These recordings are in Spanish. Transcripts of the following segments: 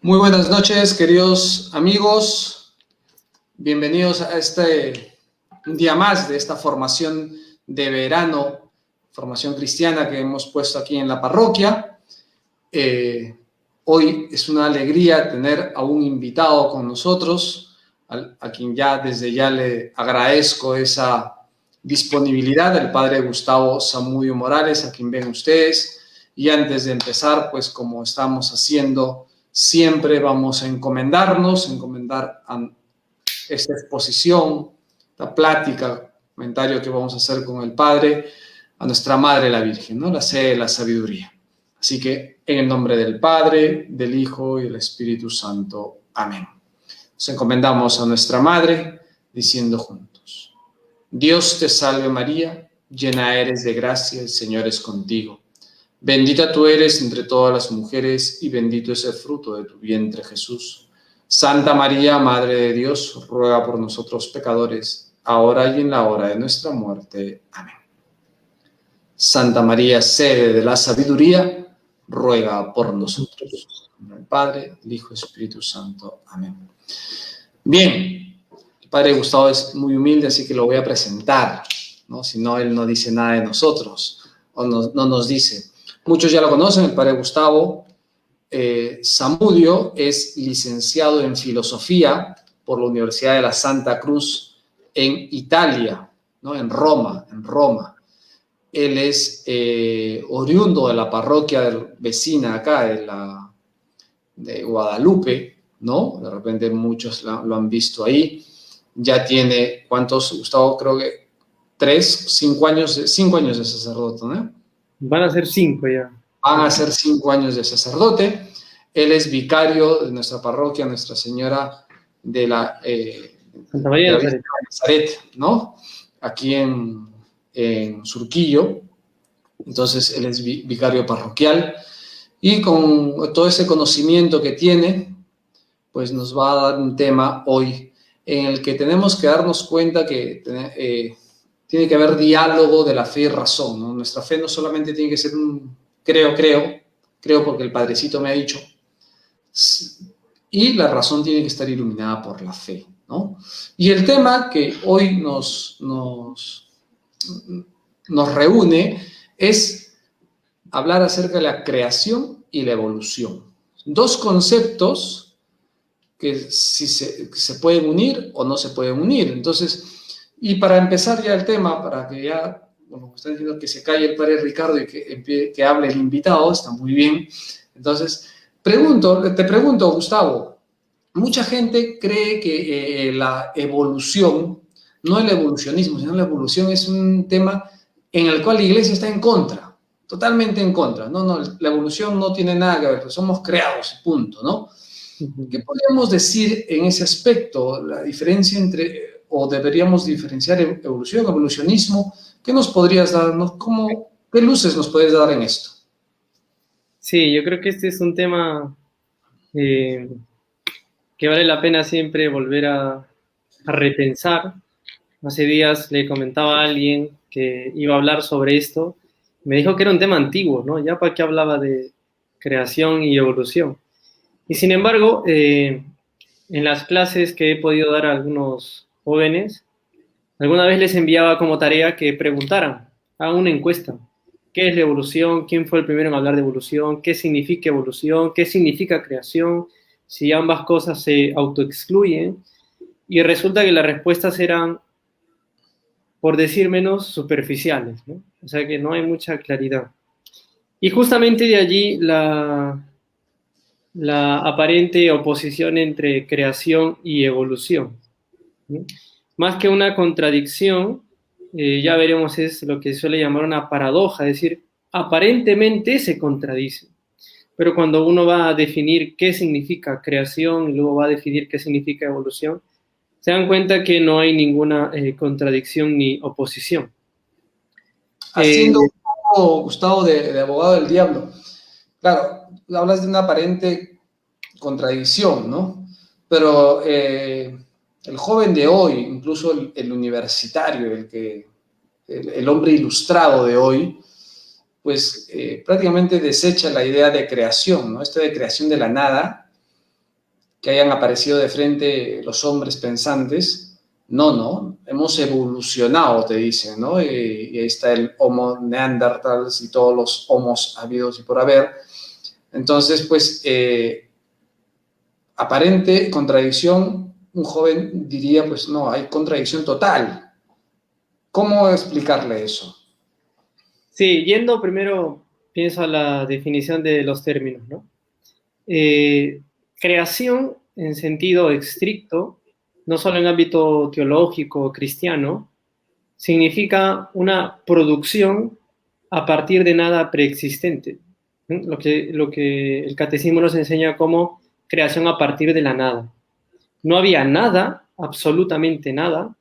Muy buenas noches, queridos amigos. Bienvenidos a un día más de esta formación de verano, formación cristiana que hemos puesto aquí en la parroquia. Hoy es una alegría tener a un invitado con nosotros, a quien desde ya le agradezco esa disponibilidad, el padre Gustavo Zamudio Morales, a quien ven ustedes. Y antes de empezar, pues como estamos haciendo siempre, vamos a encomendar a esta exposición, la plática, comentario que vamos a hacer con el Padre, a nuestra Madre la Virgen, ¿no? La sede de la sabiduría. Así que en el nombre del Padre, del Hijo y del Espíritu Santo. Amén. Nos encomendamos a nuestra Madre diciendo juntos: Dios te salve María, llena eres de gracia, el Señor es contigo. Bendita tú eres entre todas las mujeres y bendito es el fruto de tu vientre, Jesús. Santa María, Madre de Dios, ruega por nosotros pecadores, ahora y en la hora de nuestra muerte. Amén. Santa María, sede de la sabiduría, ruega por nosotros. En nombre del Padre, el Hijo y el Espíritu Santo. Amén. Bien, el Padre Gustavo es muy humilde, así que lo voy a presentar, ¿no? Si no, él no dice nada de nosotros, o no nos dice. Muchos ya lo conocen, el Padre Gustavo Zamudio es licenciado en Filosofía por la Universidad de la Santa Cruz en Italia, ¿no? En Roma. Él es oriundo de la parroquia vecina acá, de Guadalupe, ¿no? De repente muchos lo han visto ahí. Ya tiene, ¿cuántos, Gustavo? Creo que 5 años de sacerdote, ¿no? Van a ser 5 ya. Van a ser 5 años de sacerdote. Él es vicario de nuestra parroquia, Nuestra Señora de la Santa María de Nazaret, ¿no? Aquí en Surquillo. Entonces, él es vicario parroquial. Y con todo ese conocimiento que tiene, pues nos va a dar un tema hoy en el que tenemos que darnos cuenta que tiene que haber diálogo de la fe y razón, ¿no? Nuestra fe no solamente tiene que ser un creo porque el Padrecito me ha dicho, y la razón tiene que estar iluminada por la fe, ¿no? Y el tema que hoy nos reúne es hablar acerca de la creación y la evolución. Dos conceptos que se pueden unir o no se pueden unir. Entonces, y para empezar ya el tema, para que ya, bueno, me están diciendo que se calle el Padre Ricardo y que hable el invitado, está muy bien. Entonces, te pregunto, Gustavo, mucha gente cree que la evolución, no el evolucionismo, sino la evolución es un tema en el cual la Iglesia está en contra, totalmente en contra. No, la evolución no tiene nada que ver, somos creados, punto, ¿no? ¿Qué podríamos decir en ese aspecto? La diferencia entre, o deberíamos diferenciar evolución, evolucionismo. ¿Qué nos podrías dar? ¿Qué luces nos puedes dar en esto? Sí, yo creo que este es un tema que vale la pena siempre volver a repensar. Hace días le comentaba a alguien que iba a hablar sobre esto. Me dijo que era un tema antiguo, ¿no? Ya para qué hablaba de creación y evolución. Y sin embargo, en las clases que he podido dar a algunos jóvenes, alguna vez les enviaba como tarea que preguntaran, hagan una encuesta. ¿Qué es la evolución? ¿Quién fue el primero en hablar de evolución? ¿Qué significa evolución? ¿Qué significa creación? Si ambas cosas se autoexcluyen. Y resulta que las respuestas eran, por decir menos, superficiales, ¿no? O sea que no hay mucha claridad. Y justamente de allí la aparente oposición entre creación y evolución, ¿no? Más que una contradicción, ya veremos, es lo que suele llamar una paradoja, es decir, aparentemente se contradicen, pero cuando uno va a definir qué significa creación y luego va a definir qué significa evolución, se dan cuenta que no hay ninguna contradicción ni oposición. Haciendo un poco, Gustavo, de abogado del diablo. Claro, hablas de una aparente contradicción, ¿no? Pero el joven de hoy, incluso el universitario, el hombre ilustrado de hoy, pues prácticamente desecha la idea de creación, ¿no? Esto de creación de la nada, que hayan aparecido de frente los hombres pensantes. No, no, hemos evolucionado, te dicen, ¿no? Y ahí está el Homo neanderthals y todos los homos habidos y por haber. Entonces, pues, aparente contradicción, un joven diría, pues no, hay contradicción total. ¿Cómo explicarle eso? Sí, yendo primero, pienso a la definición de los términos, ¿no? Creación en sentido estricto, no solo en ámbito teológico o cristiano, significa una producción a partir de nada preexistente. ¿No? Lo que el catecismo nos enseña como creación a partir de la nada. No había nada, absolutamente nada,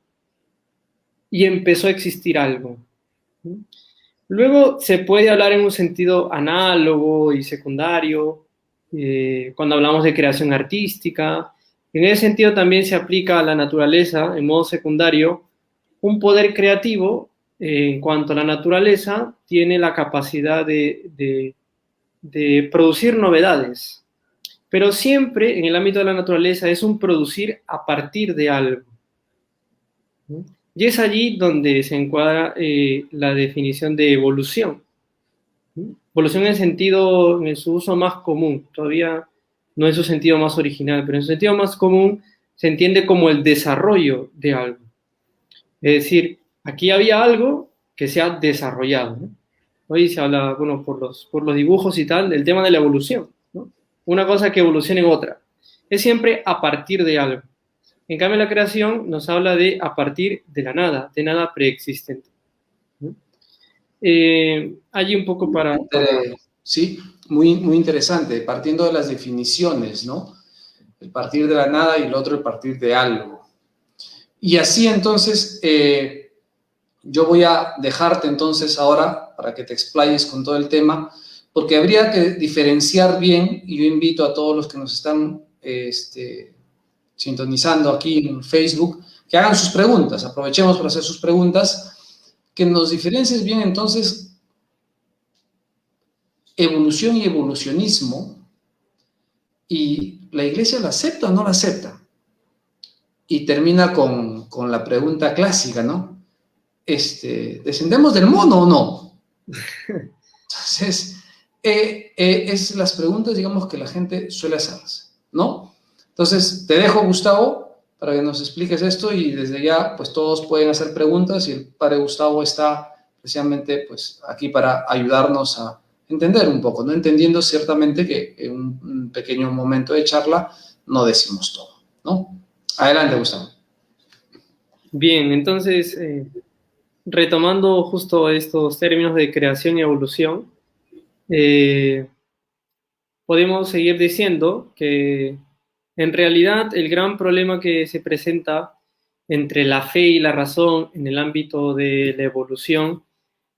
y empezó a existir algo. Luego se puede hablar en un sentido análogo y secundario, cuando hablamos de creación artística. En ese sentido también se aplica a la naturaleza, en modo secundario, un poder creativo en cuanto a la naturaleza tiene la capacidad de producir novedades, pero siempre en el ámbito de la naturaleza es un producir a partir de algo. ¿No? Y es allí donde se encuadra la definición de evolución. ¿No? Evolución en sentido, en su uso más común, todavía no en su sentido más original, pero en su sentido más común se entiende como el desarrollo de algo. Es decir, aquí había algo que se ha desarrollado, ¿no? Hoy se habla, bueno, por los dibujos y tal, del tema de la evolución, ¿no? Una cosa que evoluciona en otra. Es siempre a partir de algo. En cambio, la creación nos habla de a partir de la nada, de nada preexistente, ¿no? Allí un poco para... Sí, muy, muy interesante, partiendo de las definiciones, ¿no? El partir de la nada y el otro el partir de algo. Y así entonces, yo voy a dejarte entonces ahora para que te explayes con todo el tema, porque habría que diferenciar bien, y yo invito a todos los que nos están sintonizando aquí en Facebook, que hagan sus preguntas, aprovechemos para hacer sus preguntas, que nos diferencies bien entonces evolución y evolucionismo, y la iglesia la acepta o no la acepta. Y termina con la pregunta clásica, ¿no? ¿Descendemos del mono o no? Entonces, es las preguntas, digamos, que la gente suele hacerse, ¿no? Entonces, te dejo, Gustavo, para que nos expliques esto, y desde ya, pues todos pueden hacer preguntas, y el padre Gustavo está precisamente, pues, aquí para ayudarnos a entender un poco, ¿no? Entendiendo ciertamente que en un pequeño momento de charla no decimos todo, ¿no? Adelante, Gustavo. Bien, entonces, retomando justo estos términos de creación y evolución, podemos seguir diciendo que en realidad el gran problema que se presenta entre la fe y la razón en el ámbito de la evolución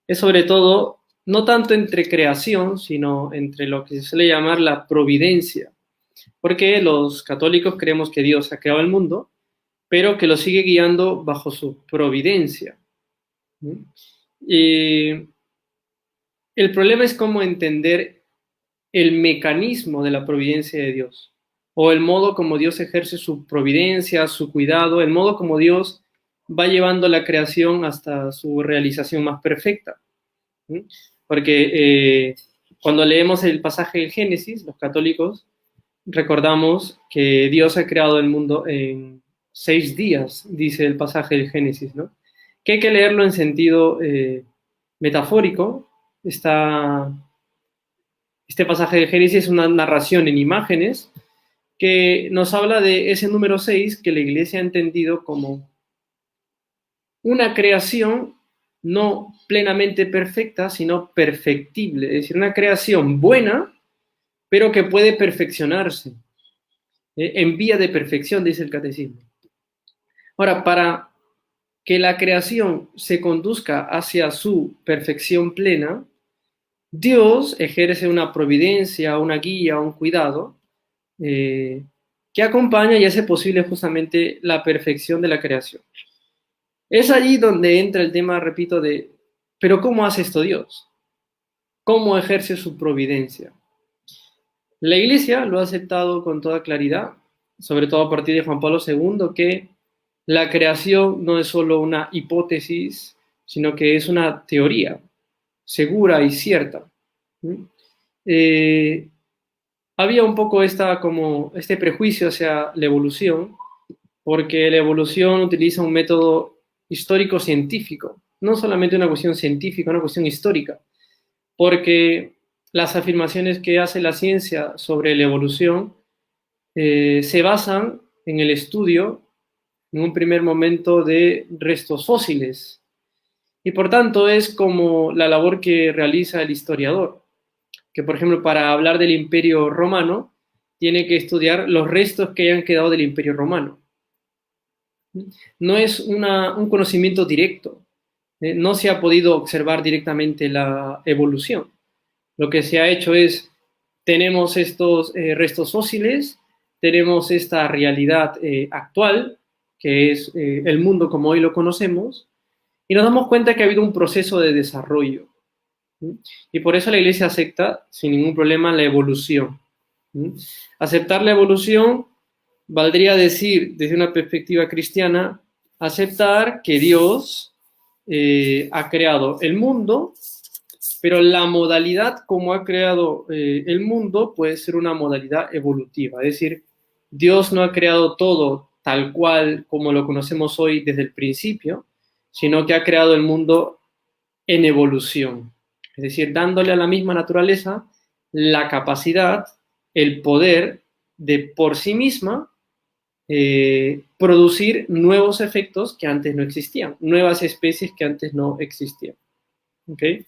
es sobre todo no tanto entre creación, sino entre lo que se suele llamar la providencia, porque los católicos creemos que Dios ha creado el mundo, pero que lo sigue guiando bajo su providencia. Y el problema es cómo entender el mecanismo de la providencia de Dios, o el modo como Dios ejerce su providencia, su cuidado, el modo como Dios va llevando la creación hasta su realización más perfecta. Porque cuando leemos el pasaje del Génesis, los católicos recordamos que Dios ha creado el mundo en 6 días, dice el pasaje del Génesis, ¿no? Que hay que leerlo en sentido metafórico. Este pasaje del Génesis es una narración en imágenes que nos habla de ese número 6 que la Iglesia ha entendido como una creación no plenamente perfecta, sino perfectible, es decir, una creación buena, pero que puede perfeccionarse, en vía de perfección, dice el catecismo. Ahora, para que la creación se conduzca hacia su perfección plena, Dios ejerce una providencia, una guía, un cuidado, que acompaña y hace posible justamente la perfección de la creación. Es allí donde entra el tema, repito, pero ¿cómo hace esto Dios? ¿Cómo ejerce su providencia? La Iglesia lo ha aceptado con toda claridad sobre todo a partir de Juan Pablo II, que la creación no es solo una hipótesis, sino que es una teoría segura y cierta. Había un poco este prejuicio hacia la evolución, porque la evolución utiliza un método histórico-científico, no solamente una cuestión científica, una cuestión histórica, porque las afirmaciones que hace la ciencia sobre la evolución se basan en el estudio, en un primer momento, de restos fósiles. Y por tanto es como la labor que realiza el historiador, que por ejemplo para hablar del Imperio Romano tiene que estudiar los restos que hayan quedado del Imperio Romano. No es un conocimiento directo, no se ha podido observar directamente la evolución. Lo que se ha hecho es, tenemos estos restos fósiles, tenemos esta realidad actual, que es el mundo como hoy lo conocemos, y nos damos cuenta que ha habido un proceso de desarrollo. Y por eso la Iglesia acepta sin ningún problema la evolución. Aceptar la evolución valdría decir, desde una perspectiva cristiana, aceptar que Dios ha creado el mundo, pero la modalidad como ha creado el mundo puede ser una modalidad evolutiva. Es decir, Dios no ha creado todo tal cual como lo conocemos hoy desde el principio, sino que ha creado el mundo en evolución. Es decir, dándole a la misma naturaleza la capacidad, el poder de por sí misma producir nuevos efectos que antes no existían, nuevas especies que antes no existían. ¿Okay?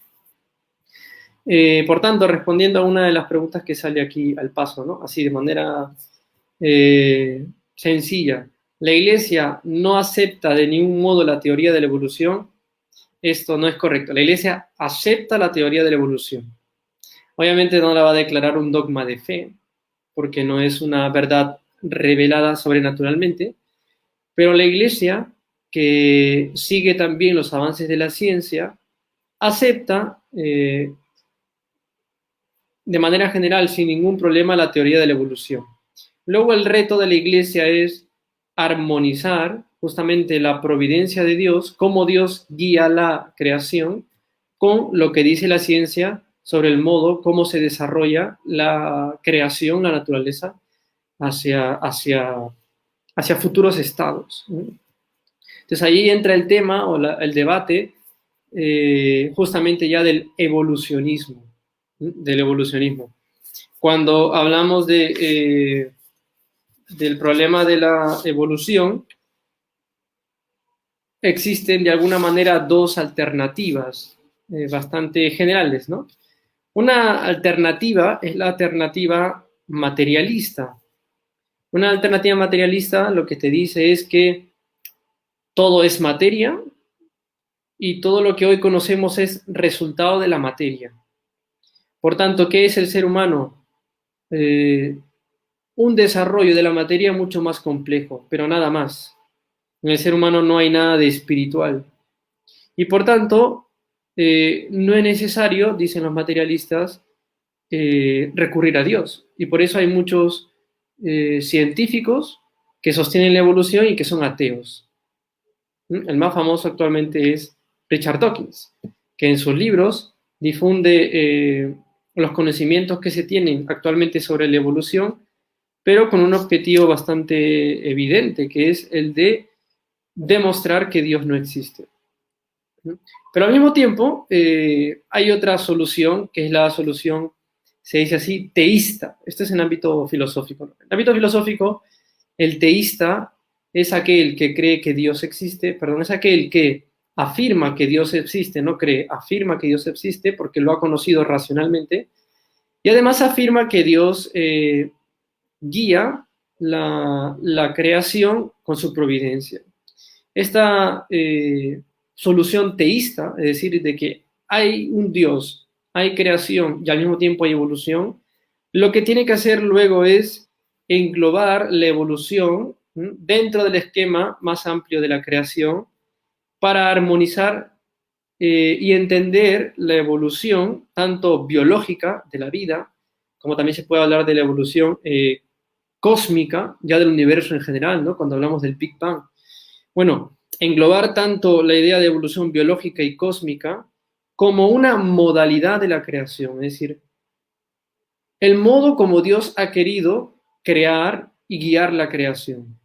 Por tanto, respondiendo a una de las preguntas que sale aquí al paso, ¿no? Así de manera sencilla, ¿la Iglesia no acepta de ningún modo la teoría de la evolución? Esto no es correcto. La Iglesia acepta la teoría de la evolución. Obviamente no la va a declarar un dogma de fe, porque no es una verdad revelada sobrenaturalmente, pero la Iglesia, que sigue también los avances de la ciencia, acepta de manera general, sin ningún problema, la teoría de la evolución. Luego el reto de la Iglesia es armonizar justamente la providencia de Dios, cómo Dios guía la creación, con lo que dice la ciencia sobre el modo, cómo se desarrolla la creación, la naturaleza, hacia futuros estados. Entonces ahí entra el tema o el debate justamente ya del evolucionismo. Cuando hablamos del problema de la evolución, existen de alguna manera dos alternativas bastante generales, ¿no? Una alternativa es la alternativa materialista. Una alternativa materialista lo que te dice es que todo es materia y todo lo que hoy conocemos es resultado de la materia. Por tanto, ¿qué es el ser humano? Un desarrollo de la materia mucho más complejo, pero nada más. En el ser humano no hay nada de espiritual. Y por tanto, no es necesario, dicen los materialistas, recurrir a Dios. Y por eso hay muchos científicos que sostienen la evolución y que son ateos. El más famoso actualmente es Richard Dawkins, que en sus libros difunde los conocimientos que se tienen actualmente sobre la evolución, pero con un objetivo bastante evidente, que es el de demostrar que Dios no existe. Pero al mismo tiempo hay otra solución, que es la solución, se dice así, teísta. Esto es en ámbito filosófico. En el ámbito filosófico, el teísta es aquel que cree que Dios existe, perdón, es aquel que afirma que Dios existe, no cree, afirma que Dios existe porque lo ha conocido racionalmente, y además afirma que Dios guía la creación con su providencia. Esta solución teísta, es decir, de que hay un Dios, hay creación y al mismo tiempo hay evolución, lo que tiene que hacer luego es englobar la evolución dentro del esquema más amplio de la creación para armonizar y entender la evolución tanto biológica de la vida, como también se puede hablar de la evolución cósmica, ya del universo en general, ¿no? Cuando hablamos del Big Bang. Bueno, englobar tanto la idea de evolución biológica y cósmica como una modalidad de la creación, es decir, el modo como Dios ha querido crear y guiar la creación.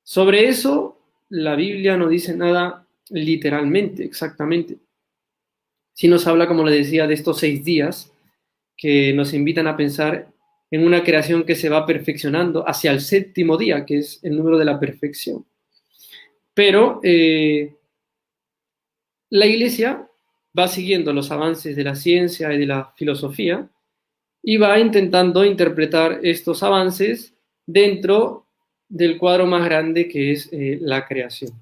Sobre eso, la Biblia no dice nada literalmente, exactamente. Sí nos habla, como le decía, de estos 6 días que nos invitan a pensar en una creación que se va perfeccionando hacia el 7º día, que es el número de la perfección. Pero la Iglesia va siguiendo los avances de la ciencia y de la filosofía y va intentando interpretar estos avances dentro del cuadro más grande que es la creación.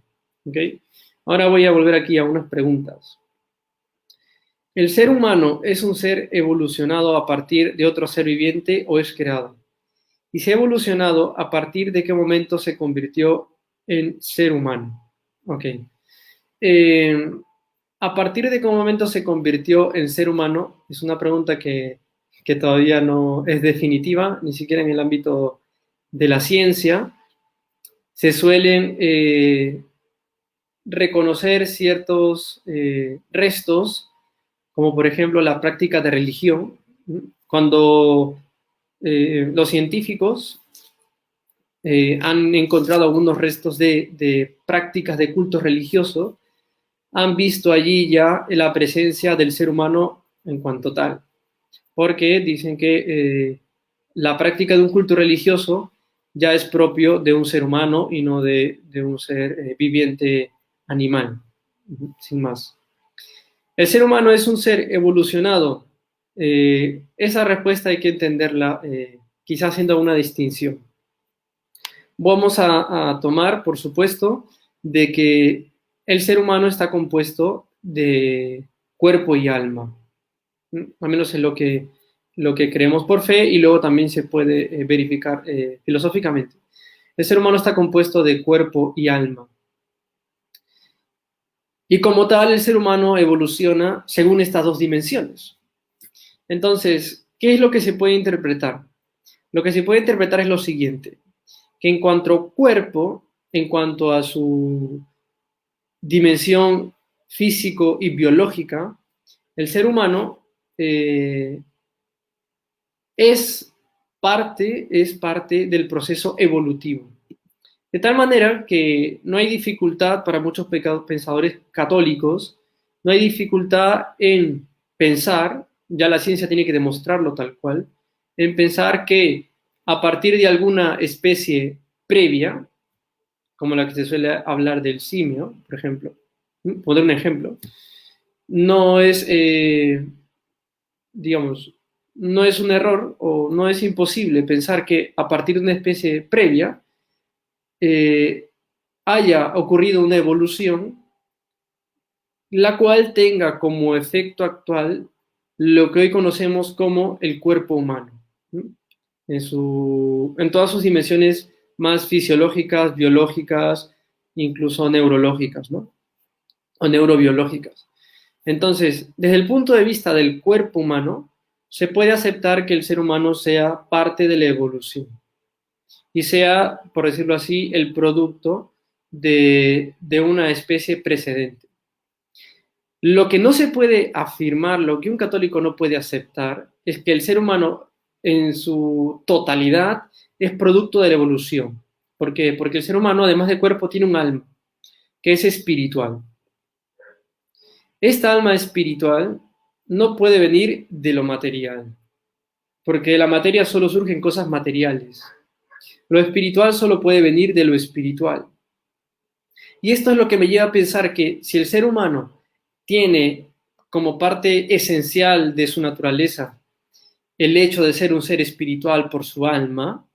¿Okay? Ahora voy a volver aquí a unas preguntas. ¿El ser humano es un ser evolucionado a partir de otro ser viviente o es creado? Y si ha evolucionado, ¿a partir de qué momento se convirtió en ser humano? Ok. ¿A partir de qué momento se convirtió en ser humano? Es una pregunta que todavía no es definitiva, ni siquiera en el ámbito de la ciencia. Se suelen reconocer ciertos restos, como por ejemplo la práctica de religión, cuando los científicos han encontrado algunos restos de prácticas de culto religioso, han visto allí ya la presencia del ser humano en cuanto tal, porque dicen que la práctica de un culto religioso ya es propio de un ser humano y no de un ser viviente animal, sin más. ¿El ser humano es un ser evolucionado? Esa respuesta hay que entenderla quizás haciendo una distinción. Vamos a tomar, por supuesto, de que el ser humano está compuesto de cuerpo y alma, al menos en lo que creemos por fe y luego también se puede verificar filosóficamente. El ser humano está compuesto de cuerpo y alma. Y como tal, el ser humano evoluciona según estas dos dimensiones. Entonces, ¿qué es lo que se puede interpretar? Lo que se puede interpretar es lo siguiente, que en cuanto a cuerpo, en cuanto a su dimensión físico y biológica, el ser humano es parte del proceso evolutivo. De tal manera que no hay dificultad para muchos pensadores católicos, no hay dificultad en pensar, ya la ciencia tiene que demostrarlo tal cual, en pensar que a partir de alguna especie previa, como la que se suele hablar del simio, por ejemplo, poner un ejemplo, no es, digamos, no es un error o no es imposible pensar que a partir de una especie previa haya ocurrido una evolución la cual tenga como efecto actual lo que hoy conocemos como el cuerpo humano, ¿no? En todas sus dimensiones más fisiológicas, biológicas, incluso neurológicas, ¿no? O neurobiológicas. Entonces, desde el punto de vista del cuerpo humano, se puede aceptar que el ser humano sea parte de la evolución y sea, por decirlo así, el producto de una especie precedente. Lo que no se puede afirmar, lo que un católico no puede aceptar, es que el ser humano en su totalidad es producto de la evolución. ¿Por qué? Porque el ser humano, además de cuerpo, tiene un alma, que es espiritual. Esta alma espiritual no puede venir de lo material, porque la materia solo surge en cosas materiales. Lo espiritual solo puede venir de lo espiritual. Y esto es lo que me lleva a pensar que si el ser humano tiene como parte esencial de su naturaleza el hecho de ser un ser espiritual por su alma,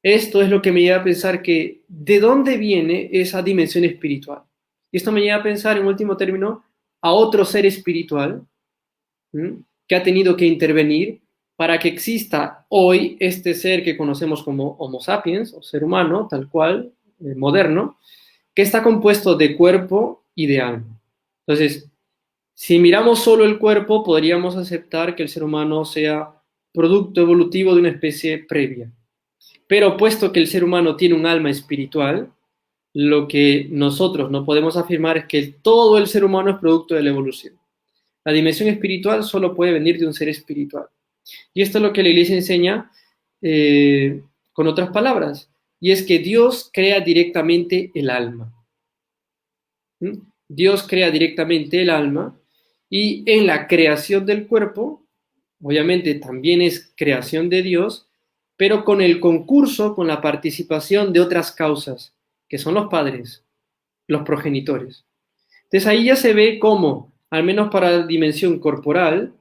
esto es lo que me lleva a pensar que ¿de dónde viene esa dimensión espiritual? Y esto me lleva a pensar, en último término, a otro ser espiritual, ¿m?, que ha tenido que intervenir para que exista hoy este ser que conocemos como Homo sapiens, o ser humano, tal cual, moderno, que está compuesto de cuerpo y de alma. Entonces, si miramos solo el cuerpo, podríamos aceptar que el ser humano sea producto evolutivo de una especie previa. Pero puesto que el ser humano tiene un alma espiritual, lo que nosotros no podemos afirmar es que todo el ser humano es producto de la evolución. La dimensión espiritual solo puede venir de un ser espiritual. Y esto es lo que la Iglesia enseña con otras palabras, y es que Dios crea directamente el alma. ¿Mm? Dios crea directamente el alma, y en la creación del cuerpo, obviamente también es creación de Dios, pero con el concurso, con la participación de otras causas, que son los padres, los progenitores. Entonces ahí ya se ve cómo, al menos para la dimensión corporal,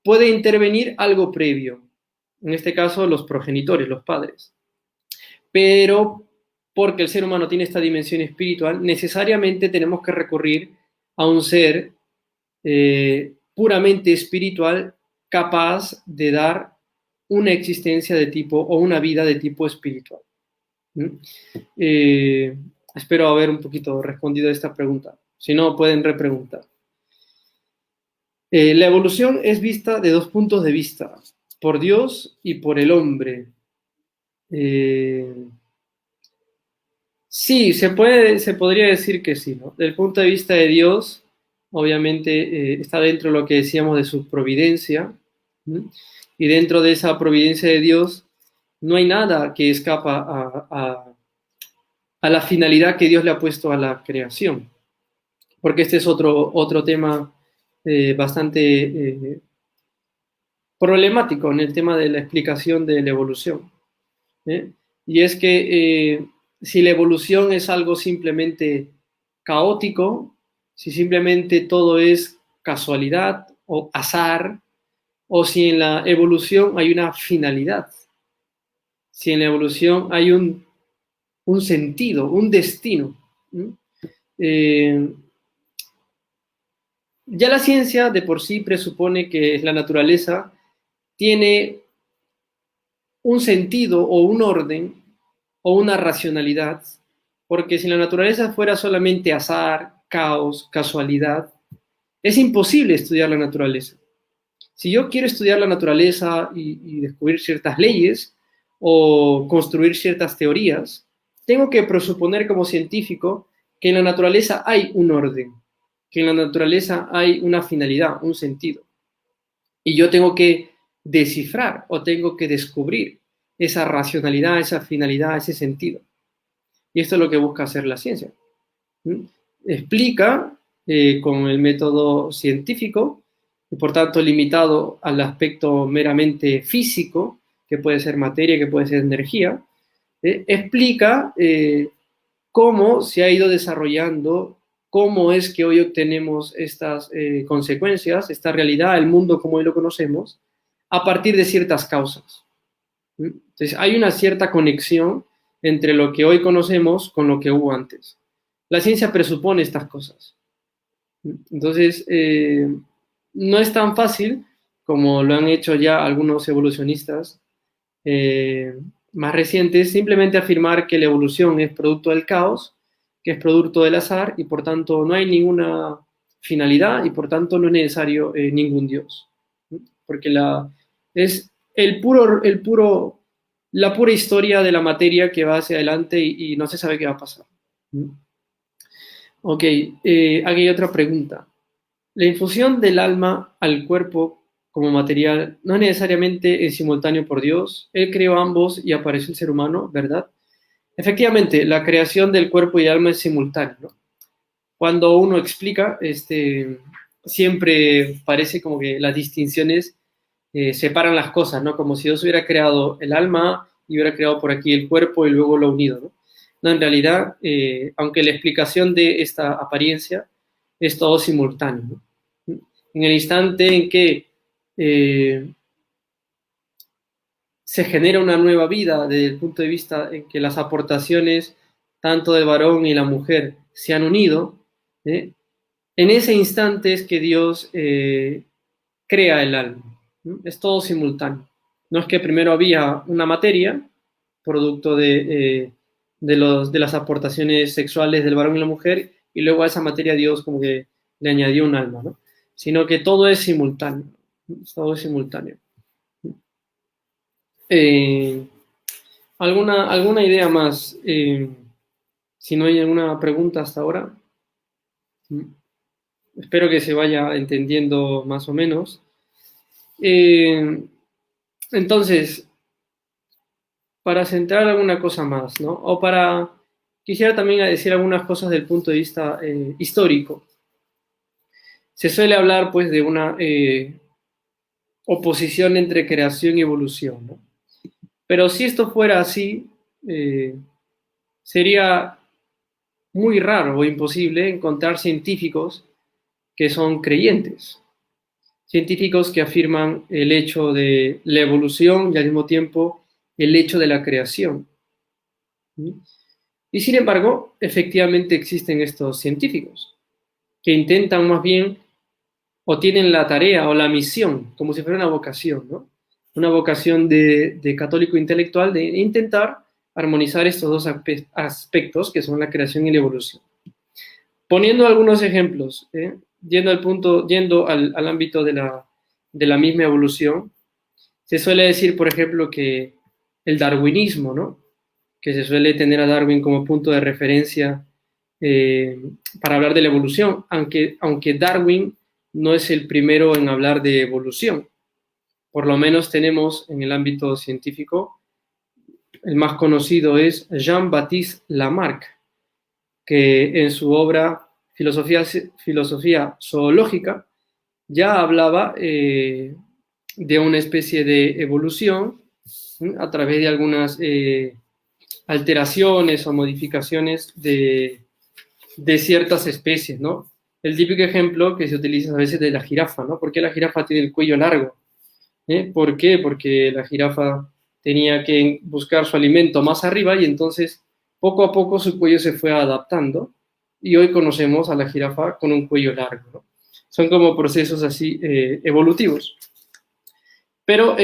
puede intervenir algo previo. En este caso, los progenitores, los padres. Pero porque el ser humano tiene esta dimensión espiritual, necesariamente tenemos que recurrir a un ser puramente espiritual capaz de dar una existencia de tipo o una vida de tipo espiritual. Espero haber un poquito respondido a esta pregunta. Si no, pueden repreguntar. La evolución es vista de dos puntos de vista, por Dios y por el hombre. Sí, se podría decir que sí, ¿no? Del punto de vista de Dios, obviamente está dentro de lo que decíamos de su providencia, ¿no? Y dentro de esa providencia de Dios no hay nada que escapa a la finalidad que Dios le ha puesto a la creación, porque este es otro tema bastante problemático en el tema de la explicación de la evolución. Y es que si la evolución es algo simplemente caótico, si simplemente todo es casualidad o azar, o si en la evolución hay una finalidad, si en la evolución hay un sentido, un destino. Ya la ciencia de por sí presupone que la naturaleza tiene un sentido o un orden o una racionalidad, porque si la naturaleza fuera solamente azar, caos, casualidad, es imposible estudiar la naturaleza. Si yo quiero estudiar la naturaleza y descubrir ciertas leyes o construir ciertas teorías, tengo que presuponer como científico que en la naturaleza hay un orden, que en la naturaleza hay una finalidad, un sentido. Y yo tengo que descifrar o tengo que descubrir esa racionalidad, esa finalidad, ese sentido. Y esto es lo que busca hacer la ciencia. Explica con el método científico, y por tanto limitado al aspecto meramente físico, que puede ser materia, que puede ser energía, explica cómo se ha ido desarrollando, cómo es que hoy obtenemos estas consecuencias, esta realidad, el mundo como hoy lo conocemos, a partir de ciertas causas. Entonces, hay una cierta conexión entre lo que hoy conocemos con lo que hubo antes. La ciencia presupone estas cosas. Entonces, no es tan fácil como lo han hecho ya algunos evolucionistas más recientes, simplemente afirmar que la evolución es producto del caos, que es producto del azar y por tanto no hay ninguna finalidad y por tanto no es necesario ningún Dios. Porque es la pura historia de la materia que va hacia adelante y no se sabe qué va a pasar. Ok, aquí hay otra pregunta. La infusión del alma al cuerpo como material no es necesariamente en simultáneo por Dios. Él creó ambos y apareció el ser humano, ¿verdad? Efectivamente, la creación del cuerpo y alma es simultánea, ¿no? Cuando uno explica, siempre parece como que las distinciones separan las cosas, ¿no? Como si Dios hubiera creado el alma y hubiera creado por aquí el cuerpo y luego lo unido, ¿no? No, en realidad, aunque la explicación de esta apariencia es todo simultáneo, ¿no? En el instante en que se genera una nueva vida desde el punto de vista en que las aportaciones tanto del varón y la mujer se han unido, en ese instante es que Dios crea el alma. Es todo simultáneo. No es que primero había una materia, producto de las aportaciones sexuales del varón y la mujer, y luego a esa materia Dios como que le añadió un alma, ¿no? Sino que todo es simultáneo. Todo es simultáneo. ¿Alguna idea más? Si no hay alguna pregunta hasta ahora, espero que se vaya entendiendo más o menos. Entonces, para centrar alguna cosa más, ¿no? Quisiera también decir algunas cosas del punto de vista histórico. Se suele hablar, pues, de una oposición entre creación y evolución, ¿no? Pero si esto fuera así, sería muy raro o imposible encontrar científicos que son creyentes, científicos que afirman el hecho de la evolución y al mismo tiempo el hecho de la creación. Y sin embargo, efectivamente existen estos científicos que intentan más bien o tienen la tarea o la misión, como si fuera una vocación, ¿no? Una vocación de católico intelectual de intentar armonizar estos dos aspectos que son la creación y la evolución. Poniendo algunos ejemplos, yendo al ámbito de la misma evolución, se suele decir, por ejemplo, que el darwinismo, ¿no? Que se suele tener a Darwin como punto de referencia para hablar de la evolución, aunque Darwin no es el primero en hablar de evolución. Por lo menos tenemos en el ámbito científico, el más conocido es Jean-Baptiste Lamarck, que en su obra Filosofía Zoológica ya hablaba de una especie de evolución a través de algunas alteraciones o modificaciones de ciertas especies, ¿no? El típico ejemplo que se utiliza a veces de la jirafa, ¿no? ¿Por qué la jirafa tiene el cuello largo? ¿Por qué? Porque la jirafa tenía que buscar su alimento más arriba y entonces poco a poco su cuello se fue adaptando y hoy conocemos a la jirafa con un cuello largo, ¿no? Son como procesos así evolutivos. Pero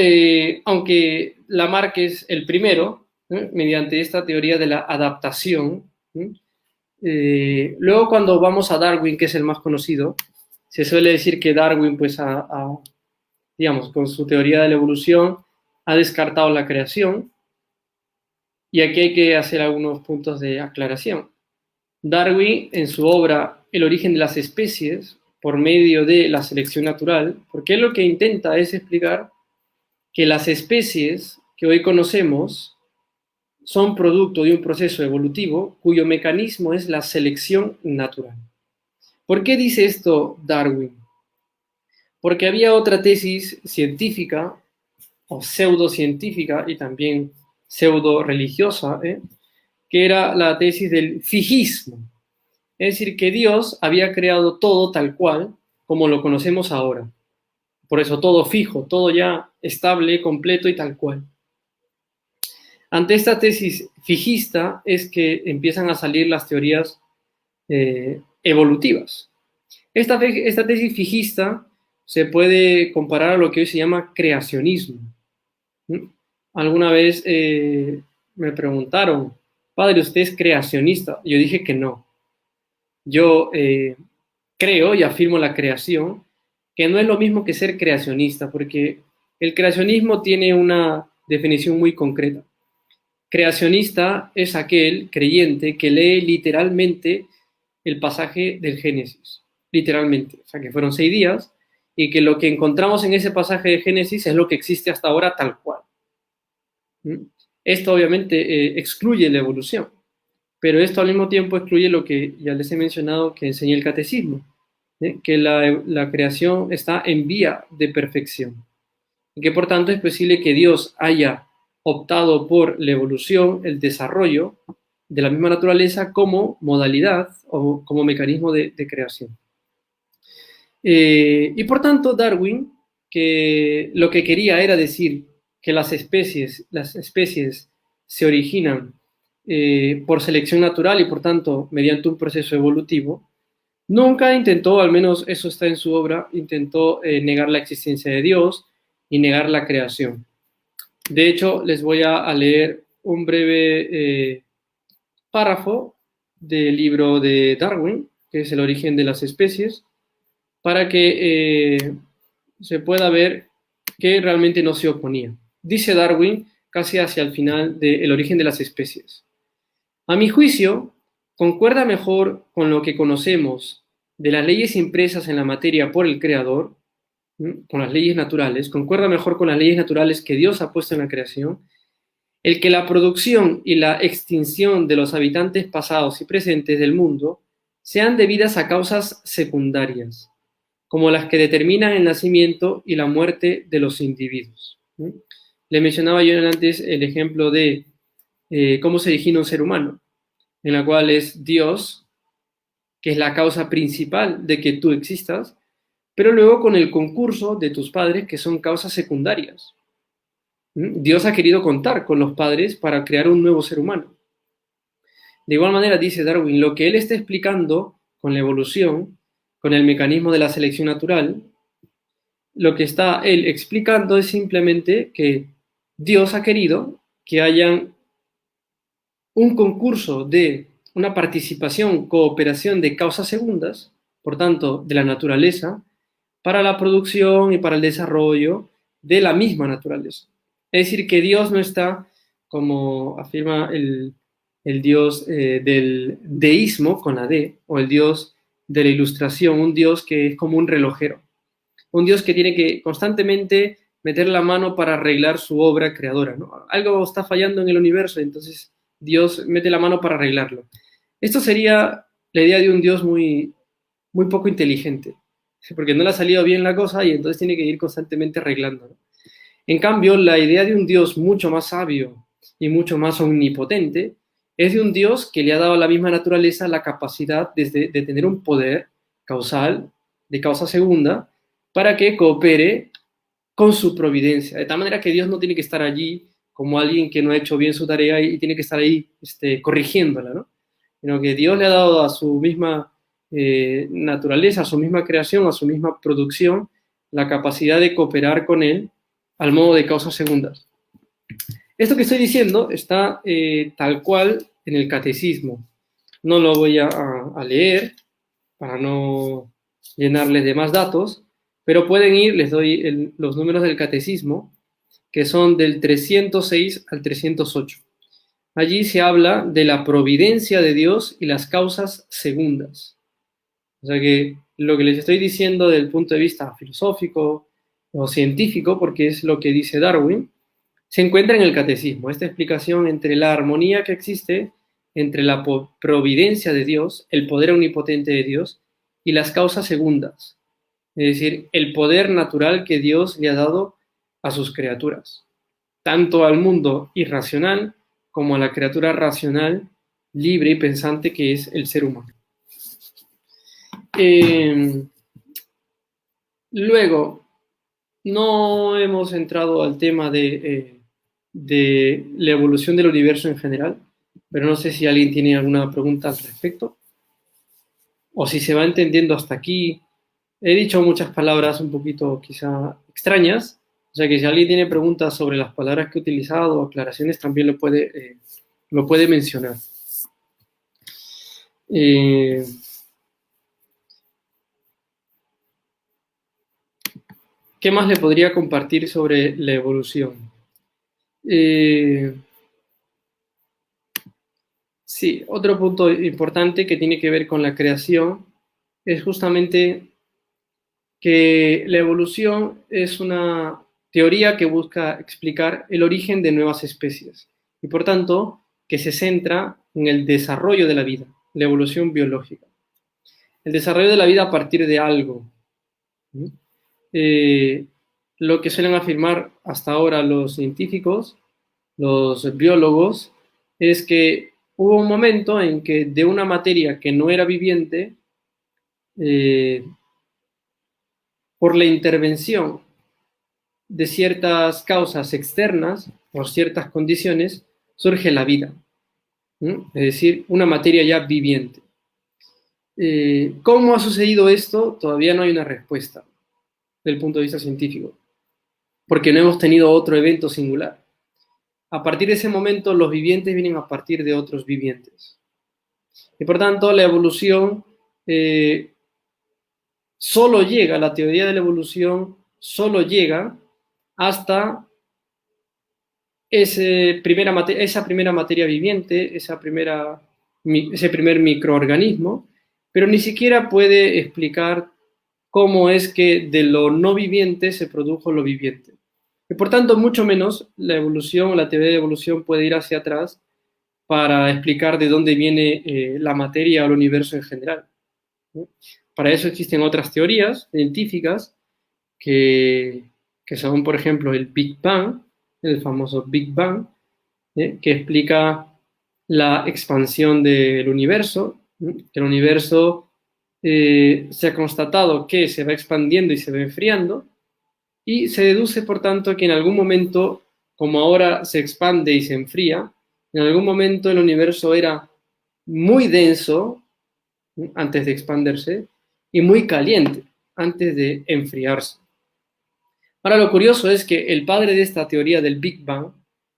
aunque Lamarck es el primero, mediante esta teoría de la adaptación, luego cuando vamos a Darwin, que es el más conocido, se suele decir que Darwin, pues, digamos, con su teoría de la evolución, ha descartado la creación. Y aquí hay que hacer algunos puntos de aclaración. Darwin, en su obra El origen de las especies, por medio de la selección natural, porque él lo que intenta es explicar que las especies que hoy conocemos son producto de un proceso evolutivo cuyo mecanismo es la selección natural. ¿Por qué dice esto Darwin? Porque había otra tesis científica o pseudocientífica y también pseudo-religiosa, que era la tesis del fijismo. Es decir, que Dios había creado todo tal cual como lo conocemos ahora. Por eso todo fijo, todo ya estable, completo y tal cual. Ante esta tesis fijista es que empiezan a salir las teorías evolutivas. Esta tesis fijista se puede comparar a lo que hoy se llama creacionismo. Alguna vez me preguntaron, padre, ¿usted es creacionista? Yo dije que no. Yo creo y afirmo la creación, que no es lo mismo que ser creacionista, porque el creacionismo tiene una definición muy concreta. Creacionista es aquel creyente que lee literalmente el pasaje del Génesis, literalmente, o sea que fueron 6 días y que lo que encontramos en ese pasaje de Génesis es lo que existe hasta ahora tal cual. Esto obviamente excluye la evolución, pero esto al mismo tiempo excluye lo que ya les he mencionado que enseña el catecismo, que la creación está en vía de perfección y que por tanto es posible que Dios haya optado por la evolución, el desarrollo de la misma naturaleza como modalidad o como mecanismo de creación. Y por tanto Darwin, que lo que quería era decir que las especies se originan por selección natural y por tanto mediante un proceso evolutivo, nunca intentó, al menos eso está en su obra, intentó negar la existencia de Dios y negar la creación. De hecho, les voy a leer un breve párrafo del libro de Darwin, que es El origen de las especies, para que se pueda ver que realmente no se oponía. Dice Darwin casi hacia el final del origen de las especies. A mi juicio, concuerda mejor con lo que conocemos de las leyes impresas en la materia por el Creador, con las leyes naturales, concuerda mejor con las leyes naturales que Dios ha puesto en la creación, el que la producción y la extinción de los habitantes pasados y presentes del mundo sean debidas a causas secundarias, como las que determinan el nacimiento y la muerte de los individuos. Le mencionaba yo antes el ejemplo de cómo se origina un ser humano, en la cual es Dios, que es la causa principal de que tú existas, pero luego con el concurso de tus padres, que son causas secundarias. Dios ha querido contar con los padres para crear un nuevo ser humano. De igual manera, dice Darwin, lo que él está explicando con la evolución, con el mecanismo de la selección natural, lo que está él explicando es simplemente que Dios ha querido que hayan un concurso de una participación, cooperación de causas segundas, por tanto, de la naturaleza, para la producción y para el desarrollo de la misma naturaleza. Es decir, que Dios no está, como afirma el Dios del deísmo con la D, o el Dios de la ilustración, un Dios que es como un relojero, un Dios que tiene que constantemente meter la mano para arreglar su obra creadora, ¿no? Algo está fallando en el universo, entonces Dios mete la mano para arreglarlo. Esto sería la idea de un Dios muy, muy poco inteligente, porque no le ha salido bien la cosa y entonces tiene que ir constantemente arreglando, ¿no? En cambio, la idea de un Dios mucho más sabio y mucho más omnipotente es de un Dios que le ha dado a la misma naturaleza la capacidad de tener un poder causal, de causa segunda, para que coopere con su providencia. De tal manera que Dios no tiene que estar allí como alguien que no ha hecho bien su tarea y tiene que estar ahí corrigiéndola, ¿no? Sino que Dios le ha dado a su misma naturaleza, a su misma creación, a su misma producción, la capacidad de cooperar con él al modo de causas segundas. Esto que estoy diciendo está tal cual en el catecismo. No lo voy a leer para no llenarles de más datos, pero pueden ir, les doy los números del catecismo, que son del 306 al 308. Allí se habla de la providencia de Dios y las causas segundas. O sea que lo que les estoy diciendo desde el punto de vista filosófico o científico, porque es lo que dice Darwin, se encuentra en el catecismo, esta explicación entre la armonía que existe entre la providencia de Dios, el poder omnipotente de Dios, y las causas segundas, es decir, el poder natural que Dios le ha dado a sus criaturas, tanto al mundo irracional como a la criatura racional, libre y pensante que es el ser humano. Luego, no hemos entrado al tema de la evolución del universo en general, pero no sé si alguien tiene alguna pregunta al respecto o si se va entendiendo hasta aquí. He dicho muchas palabras un poquito quizá extrañas, o sea que si alguien tiene preguntas sobre las palabras que he utilizado o aclaraciones también lo puede mencionar. ¿Qué más le podría compartir sobre la evolución? Sí, otro punto importante que tiene que ver con la creación es justamente que la evolución es una teoría que busca explicar el origen de nuevas especies y por tanto que se centra en el desarrollo de la vida, la evolución biológica. El desarrollo de la vida a partir de algo. Lo que suelen afirmar hasta ahora los científicos, los biólogos, es que hubo un momento en que de una materia que no era viviente, por la intervención de ciertas causas externas, por ciertas condiciones, surge la vida. Es decir, una materia ya viviente. ¿Cómo ha sucedido esto? Todavía no hay una respuesta desde el punto de vista científico, porque no hemos tenido otro evento singular. A partir de ese momento, los vivientes vienen a partir de otros vivientes. Y por tanto, la evolución solo llega, la teoría de la evolución solo llega hasta esa primera materia viviente, ese primer microorganismo, pero ni siquiera puede explicar cómo es que de lo no viviente se produjo lo viviente. Y por tanto, mucho menos la evolución, la teoría de evolución puede ir hacia atrás para explicar de dónde viene la materia o el universo en general, ¿no? Para eso existen otras teorías científicas que son, por ejemplo, el Big Bang, el famoso Big Bang, que explica la expansión del universo, que el universo se ha constatado que se va expandiendo y se va enfriando, y se deduce, por tanto, que en algún momento, como ahora se expande y se enfría, en algún momento el universo era muy denso antes de expandirse y muy caliente antes de enfriarse. Ahora, lo curioso es que el padre de esta teoría del Big Bang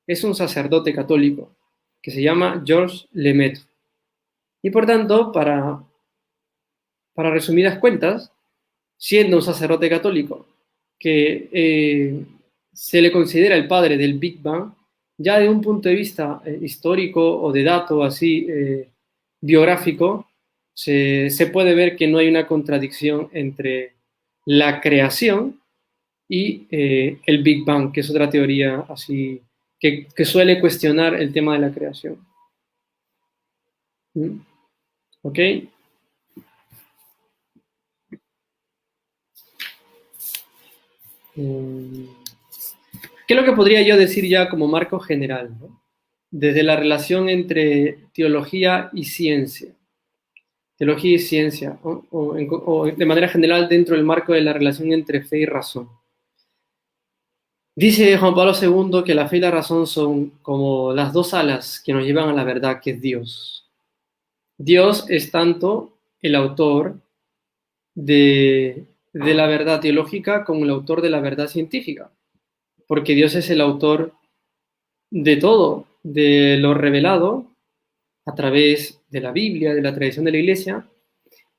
es un sacerdote católico que se llama Georges Lemaitre. Y por tanto, para resumidas cuentas, siendo un sacerdote católico que se le considera el padre del Big Bang, ya de un punto de vista histórico o de dato así biográfico, se puede ver que no hay una contradicción entre la creación y el Big Bang, que es otra teoría así que suele cuestionar el tema de la creación. ¿Ok? ¿Qué es lo que podría yo decir ya como marco general, ¿no? Desde la relación entre teología y ciencia. Teología y ciencia, o de manera general dentro del marco de la relación entre fe y razón. Dice Juan Pablo II que la fe y la razón son como las dos alas que nos llevan a la verdad, que es Dios. Dios es tanto el autor de la verdad teológica como el autor de la verdad científica, porque Dios es el autor de todo, de lo revelado a través de la Biblia, de la tradición de la Iglesia,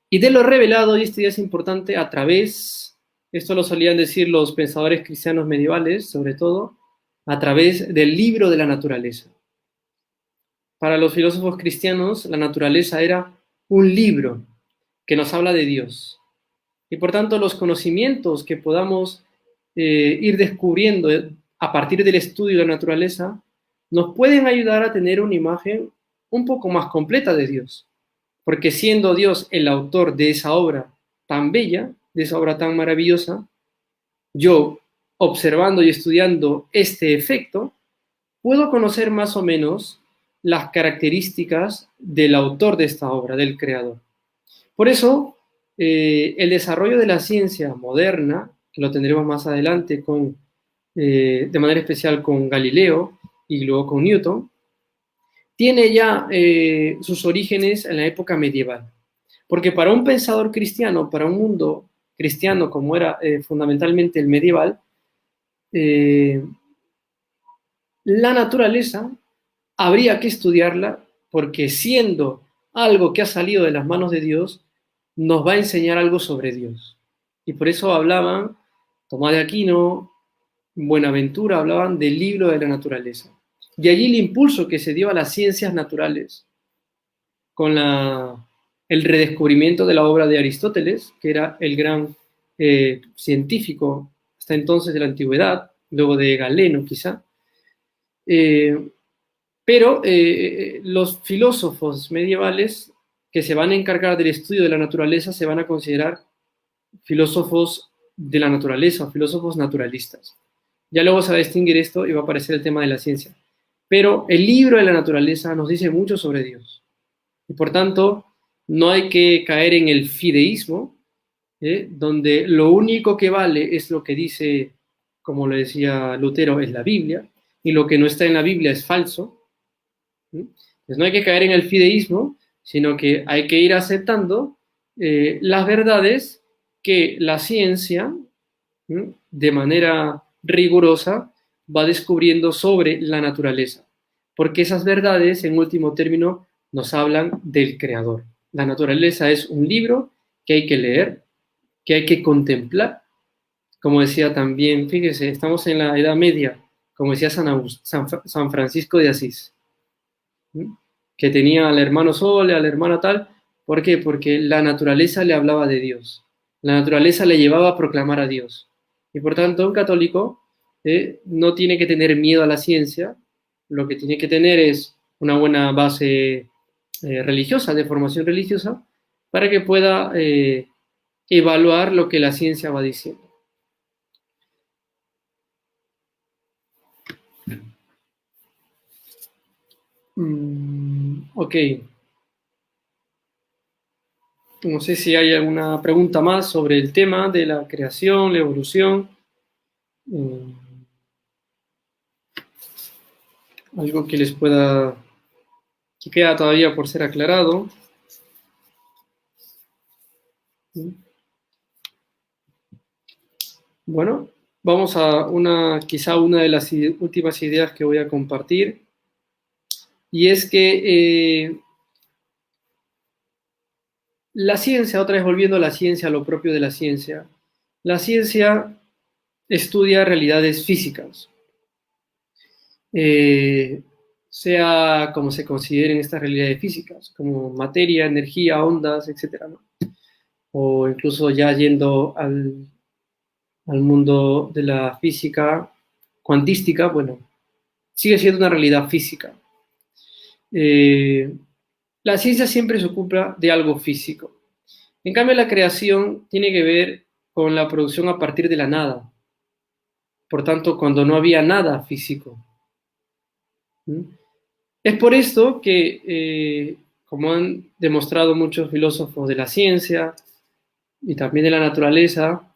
y de lo revelado, y este día es importante, a través, esto lo solían decir los pensadores cristianos medievales, sobre todo, a través del libro de la naturaleza. Para los filósofos cristianos, la naturaleza era un libro que nos habla de Dios. Y por tanto, los conocimientos que podamos ir descubriendo a partir del estudio de la naturaleza nos pueden ayudar a tener una imagen un poco más completa de Dios. Porque siendo Dios el autor de esa obra tan bella, de esa obra tan maravillosa, yo, observando y estudiando este efecto, puedo conocer más o menos las características del autor de esta obra, del creador. Por eso, el desarrollo de la ciencia moderna, que lo tendremos más adelante de manera especial con Galileo y luego con Newton, tiene ya sus orígenes en la época medieval. Porque para un pensador cristiano, para un mundo cristiano como era fundamentalmente el medieval, la naturaleza habría que estudiarla porque siendo algo que ha salido de las manos de Dios, nos va a enseñar algo sobre Dios. Y por eso hablaban, Tomás de Aquino, Buenaventura, hablaban del libro de la naturaleza. Y allí el impulso que se dio a las ciencias naturales con el redescubrimiento de la obra de Aristóteles, que era el gran científico hasta entonces de la antigüedad, luego de Galeno quizá. Pero los filósofos medievales que se van a encargar del estudio de la naturaleza se van a considerar filósofos de la naturaleza o filósofos naturalistas. Ya luego se va a distinguir esto y va a aparecer el tema de la ciencia. Pero el libro de la naturaleza nos dice mucho sobre Dios. Y por tanto, no hay que caer en el fideísmo, donde lo único que vale es lo que dice, como le decía Lutero, es la Biblia, y lo que no está en la Biblia es falso. Entonces no hay que caer en el fideísmo, sino que hay que ir aceptando las verdades que la ciencia, de manera rigurosa, va descubriendo sobre la naturaleza. Porque esas verdades, en último término, nos hablan del Creador. La naturaleza es un libro que hay que leer, que hay que contemplar. Como decía también, fíjese, estamos en la Edad Media, como decía San Francisco de Asís, que tenía al hermano Sol, a la hermana tal. ¿Por qué? Porque la naturaleza le hablaba de Dios. La naturaleza le llevaba a proclamar a Dios. Y por tanto, un católico no tiene que tener miedo a la ciencia, lo que tiene que tener es una buena base religiosa, de formación religiosa, para que pueda evaluar lo que la ciencia va diciendo. Ok. No sé si hay alguna pregunta más sobre el tema de la creación, la evolución. Algo que les pueda, que queda todavía por ser aclarado. Bueno, vamos a quizá una de las últimas ideas que voy a compartir, y es que la ciencia, otra vez volviendo a la ciencia, a lo propio de la ciencia estudia realidades físicas, sea como se consideren estas realidades físicas, como materia, energía, ondas, etcétera, ¿no? O incluso ya yendo al mundo de la física cuantística, bueno, sigue siendo una realidad física. La ciencia siempre se ocupa de algo físico. En cambio, la creación tiene que ver con la producción a partir de la nada. Por tanto, cuando no había nada físico. Es por esto que, como han demostrado muchos filósofos de la ciencia y también de la naturaleza,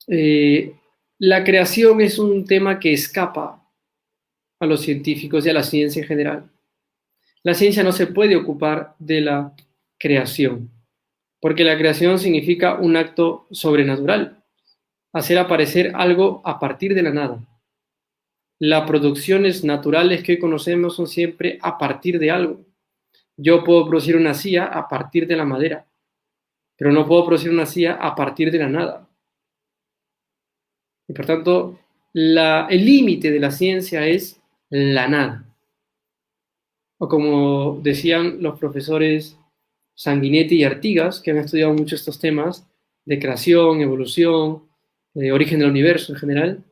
la creación es un tema que escapa a los científicos y a la ciencia en general. La ciencia no se puede ocupar de la creación, porque la creación significa un acto sobrenatural, hacer aparecer algo a partir de la nada. Las producciones naturales que hoy conocemos son siempre a partir de algo. Yo puedo producir una silla a partir de la madera, pero no puedo producir una silla a partir de la nada. Y por tanto, el límite de la ciencia es la nada. O como decían los profesores Sanguinetti y Artigas, que han estudiado mucho estos temas de creación, evolución, origen del universo en general,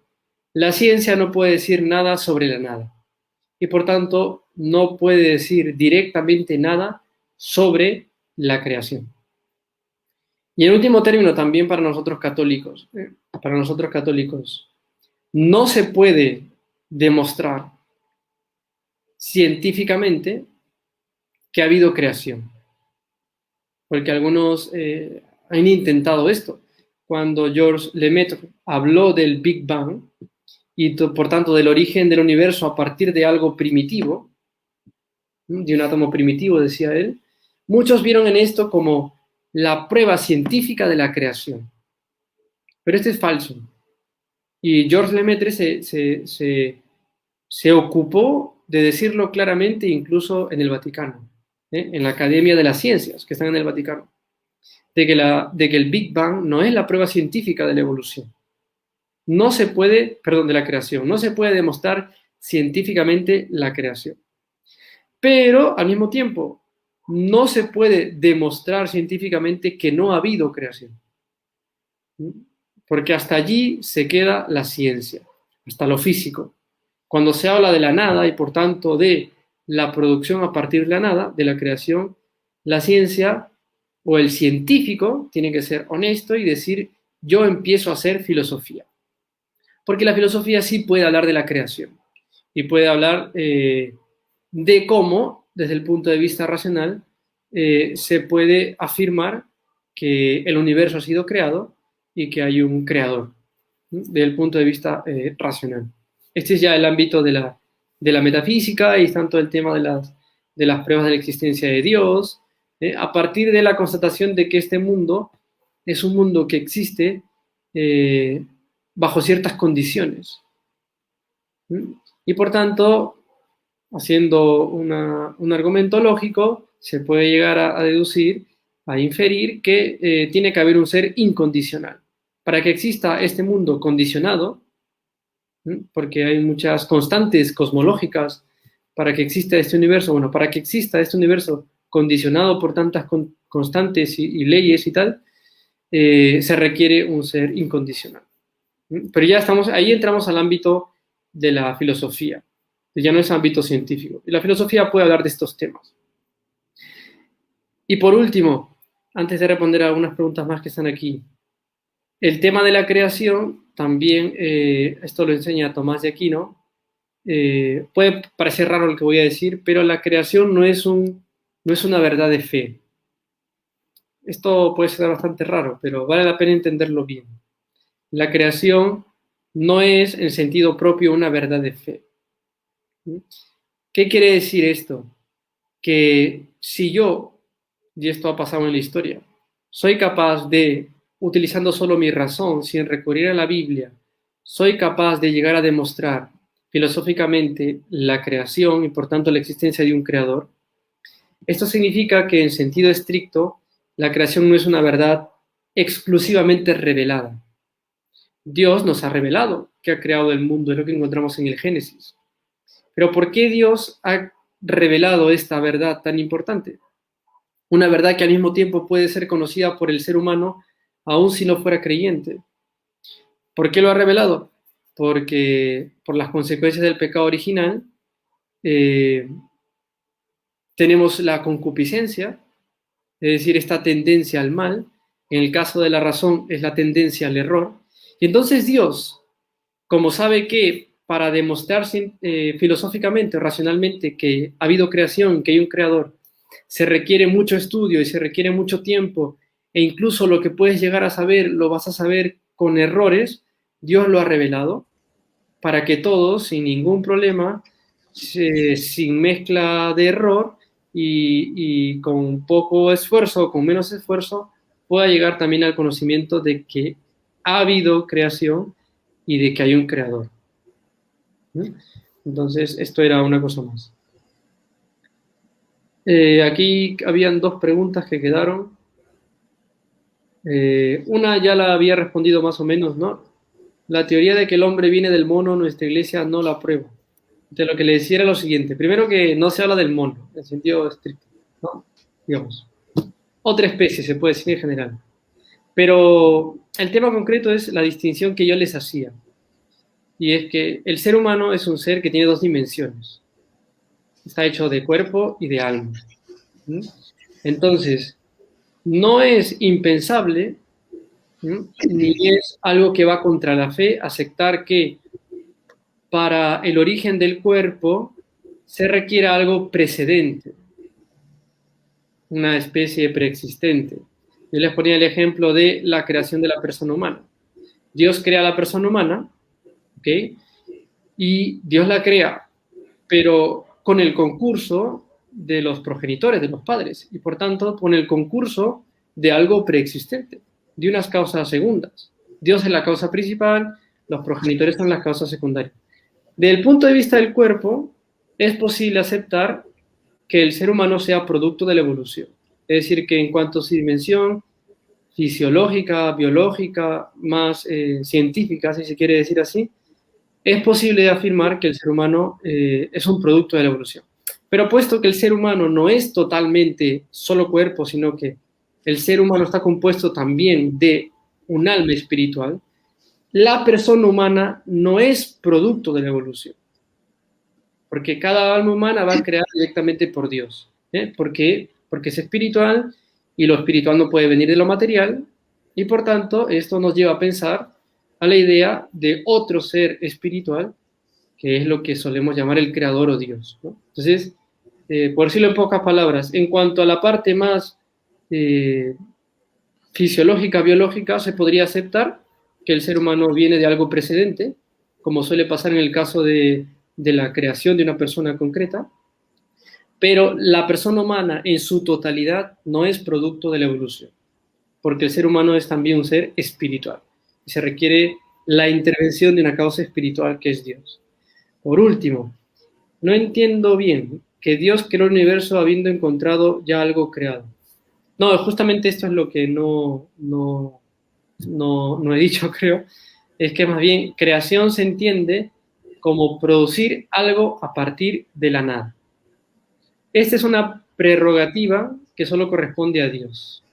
la ciencia no puede decir nada sobre la nada. Y por tanto, no puede decir directamente nada sobre la creación. Y en último término, también para nosotros católicos, no se puede demostrar científicamente que ha habido creación. Porque algunos han intentado esto. Cuando Georges Lemaitre habló del Big Bang y por tanto del origen del universo a partir de algo primitivo, de un átomo primitivo, decía él, muchos vieron en esto como la prueba científica de la creación. Pero esto es falso. Y Georges Lemaitre se ocupó de decirlo claramente incluso en el Vaticano, en la Academia de las Ciencias, que están en el Vaticano, de que el Big Bang no es la prueba científica de la evolución. No se puede, perdón, de la creación, no se puede demostrar científicamente la creación. Pero, al mismo tiempo, no se puede demostrar científicamente que no ha habido creación. Porque hasta allí se queda la ciencia, hasta lo físico. Cuando se habla de la nada y, por tanto, de la producción a partir de la nada, de la creación, la ciencia o el científico tiene que ser honesto y decir, yo empiezo a hacer filosofía. Porque la filosofía sí puede hablar de la creación y puede hablar de cómo, desde el punto de vista racional, se puede afirmar que el universo ha sido creado y que hay un creador, desde el punto de vista racional. Este es ya el ámbito de la metafísica y tanto el tema de las pruebas de la existencia de Dios, a partir de la constatación de que este mundo es un mundo que existe bajo ciertas condiciones. Y por tanto, haciendo un argumento lógico, se puede llegar a deducir, a inferir que tiene que haber un ser incondicional. Para que exista este mundo condicionado, porque hay muchas constantes cosmológicas para que exista este universo. Bueno, para que exista este universo condicionado por tantas constantes y leyes y tal, se requiere un ser incondicional. Pero ya ahí entramos al ámbito de la filosofía, ya no es ámbito científico. Y la filosofía puede hablar de estos temas. Y por último, antes de responder a algunas preguntas más que están aquí, el tema de la creación también, esto lo enseña Tomás de Aquino, puede parecer raro lo que voy a decir, pero la creación no es una verdad de fe. Esto puede ser bastante raro, pero vale la pena entenderlo bien. La creación no es en sentido propio una verdad de fe. ¿Qué quiere decir esto? Que si yo, y esto ha pasado en la historia, soy capaz de, utilizando solo mi razón, sin recurrir a la Biblia, soy capaz de llegar a demostrar filosóficamente la creación y por tanto la existencia de un creador, esto significa que en sentido estricto la creación no es una verdad exclusivamente revelada. Dios nos ha revelado que ha creado el mundo, es lo que encontramos en el Génesis. Pero ¿por qué Dios ha revelado esta verdad tan importante? Una verdad que al mismo tiempo puede ser conocida por el ser humano aun si no fuera creyente. ¿Por qué lo ha revelado? Porque por las consecuencias del pecado original tenemos la concupiscencia, es decir, esta tendencia al mal. En el caso de la razón es la tendencia al error. Y entonces Dios, como sabe que para demostrar filosóficamente o racionalmente que ha habido creación, que hay un creador, se requiere mucho estudio y se requiere mucho tiempo, e incluso lo que puedes llegar a saber lo vas a saber con errores, Dios lo ha revelado para que todos, sin ningún problema, sin mezcla de error y con poco esfuerzo, con menos esfuerzo, pueda llegar también al conocimiento de que ha habido creación y de que hay un creador. Entonces, esto era una cosa más. Aquí habían dos preguntas que quedaron. Una ya la había respondido más o menos, ¿no? La teoría de que el hombre viene del mono, nuestra iglesia no la aprueba. Entonces, lo que le decía era lo siguiente. Primero, que no se habla del mono, en sentido estricto, ¿no? Digamos. Otra especie, se puede decir en general. Pero el tema concreto es la distinción que yo les hacía. Y es que el ser humano es un ser que tiene dos dimensiones. Está hecho de cuerpo y de alma. Entonces, no es impensable, ni es algo que va contra la fe, aceptar que para el origen del cuerpo se requiere algo precedente, una especie preexistente. Yo les ponía el ejemplo de la creación de la persona humana. Dios crea a la persona humana, ¿ok? Y Dios la crea, pero con el concurso de los progenitores, de los padres, y por tanto con el concurso de algo preexistente, de unas causas segundas. Dios es la causa principal, los progenitores son las causas secundarias. Desde el punto de vista del cuerpo, es posible aceptar que el ser humano sea producto de la evolución. Es decir, que en cuanto a su dimensión fisiológica, biológica, más científica, si se quiere decir así, es posible afirmar que el ser humano es un producto de la evolución. Pero puesto que el ser humano no es totalmente solo cuerpo, sino que el ser humano está compuesto también de un alma espiritual, la persona humana no es producto de la evolución. Porque cada alma humana va creada directamente por Dios. ¿Por qué? Porque es espiritual y lo espiritual no puede venir de lo material y por tanto esto nos lleva a pensar a la idea de otro ser espiritual, que es lo que solemos llamar el creador o Dios, ¿no? Entonces, por decirlo en pocas palabras, en cuanto a la parte más fisiológica, biológica, se podría aceptar que el ser humano viene de algo precedente, como suele pasar en el caso de la creación de una persona concreta, pero la persona humana en su totalidad no es producto de la evolución, porque el ser humano es también un ser espiritual y se requiere la intervención de una causa espiritual que es Dios. Por último, no entiendo bien que Dios creó el universo habiendo encontrado ya algo creado. No, justamente esto es lo que no he dicho, creo. es que más bien creación se entiende como producir algo a partir de la nada. Esta es una prerrogativa que solo corresponde a Dios,